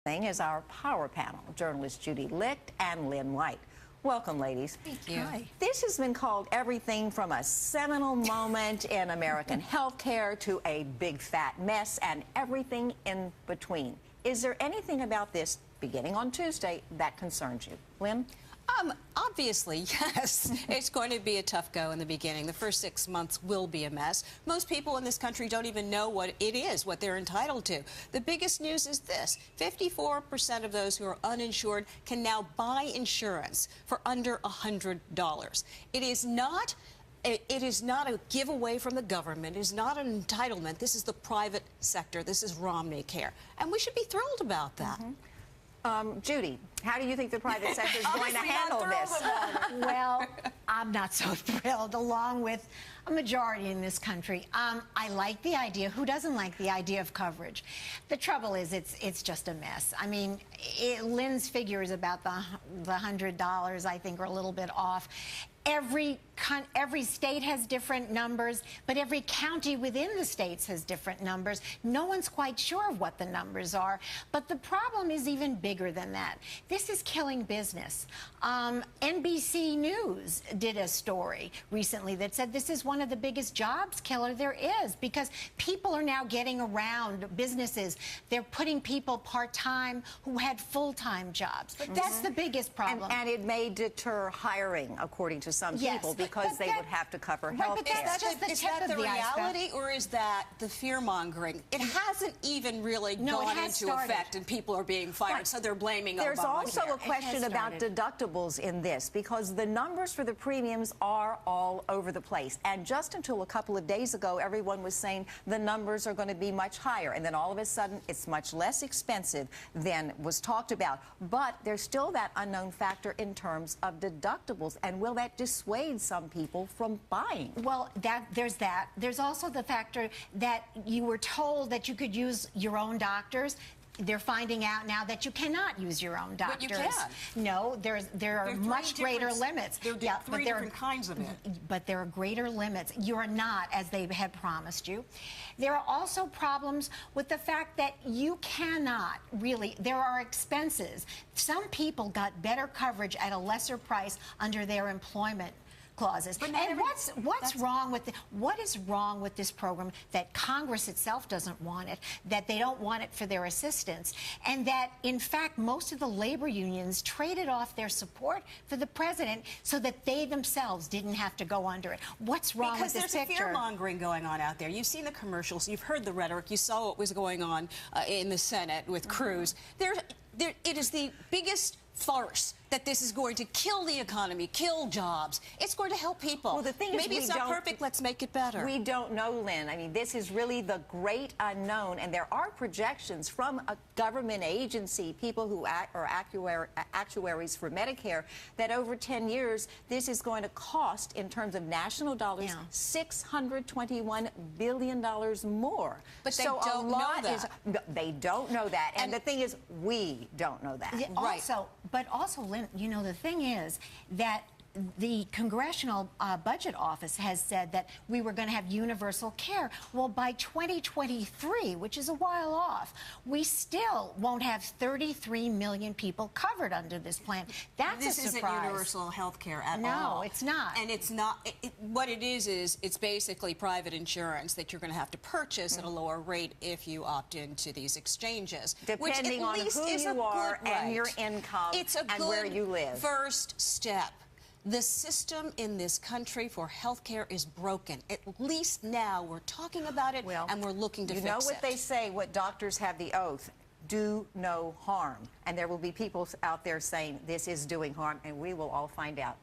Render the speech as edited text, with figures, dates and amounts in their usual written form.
Is our power panel, journalists Judy Licht and Lynn White. Welcome, ladies. Thank you. Hi. This has been called everything from a seminal moment in American healthcare to a big fat mess and everything in between. Is there anything about this, beginning on Tuesday, that concerns you? Lynn? Obviously, yes. It's going to be a tough go in the beginning. The first 6 months will be a mess. Most people in this country don't even know what it is, what they're entitled to. The biggest news is this: 54% of those who are uninsured can now buy insurance for under $100. It is not a giveaway from the government. It is not an entitlement. This is the private sector. This is Romney Care. And we should be thrilled about that. Judy, how do you think the private sector is going to handle this? Well, I'm not so thrilled, along with a majority in this country. I like the idea. Who doesn't like the idea of coverage? The trouble is it's just a mess. I mean, Lynn's figures about the $100, I think, are a little bit off. Every state has different numbers, but every county within the states has different numbers. No one's quite sure of what the numbers are, but the problem is even bigger than that. This is killing business. NBC News did a story recently that said this is one of the biggest jobs killer there is, because people are now getting around businesses. They're putting people part-time who had full-time jobs. That's the biggest problem. And it may deter hiring, according to some people, because they would have to cover health care. Is that the reality, or is that the fear-mongering? It hasn't even really gone into effect, and people are being fired, so they're blaming Obamacare. There's also a question about deductibles in this, because the numbers for the premiums are all over the place. And just until a couple of days ago, everyone was saying the numbers are going to be much higher, and then all of a sudden it's much less expensive than was talked about. But there's still that unknown factor in terms of deductibles, and will that dissuade some people from buying? Well, there's that. There's also the factor that you were told that you could use your own doctors. They're finding out now that you cannot use your own doctors. But you can. No, there are much greater limits. There are three different kinds of it. But there are greater limits. You are not, as they had promised you. There are also problems with the fact that you cannot really, there are expenses. Some people got better coverage at a lesser price under their employment clauses. But and what's wrong with what is wrong with this program that Congress itself doesn't want it, that they don't want it for their assistants, and that in fact most of the labor unions traded off their support for the president so that they themselves didn't have to go under it? What's wrong with this picture? Because there's a fear-mongering going on out there. You've seen the commercials, you've heard the rhetoric, you saw what was going on in the Senate with Cruz. It is the biggest farce that this is going to kill the economy, kill jobs. It's going to help people. Well, the thing is, maybe it's not perfect. Let's make it better. We don't know, Lynn. I mean, this is really the great unknown, and there are projections from a government agency, people who are actuaries for Medicare, that over 10 years, this is going to cost, in terms of national dollars, $621 billion more. But they don't know that. They don't know that. And the thing is, we don't know that. But also, Lynn, you know, the thing is that the Congressional Budget Office has said that we were going to have universal care. Well, by 2023, which is a while off, we still won't have 33 million people covered under this plan. That's a surprise. This isn't universal health care at all. No, it's not. And it's not. What it is it's basically private insurance that you're going to have to purchase at a lower rate if you opt into these exchanges. Depending on who you are and your income and where you live. First step. The system in this country for health care is broken. At least now we're talking about it, and we're looking to fix it. You know what they say, what doctors have the oath: do no harm. And there will be people out there saying this is doing harm, and we will all find out.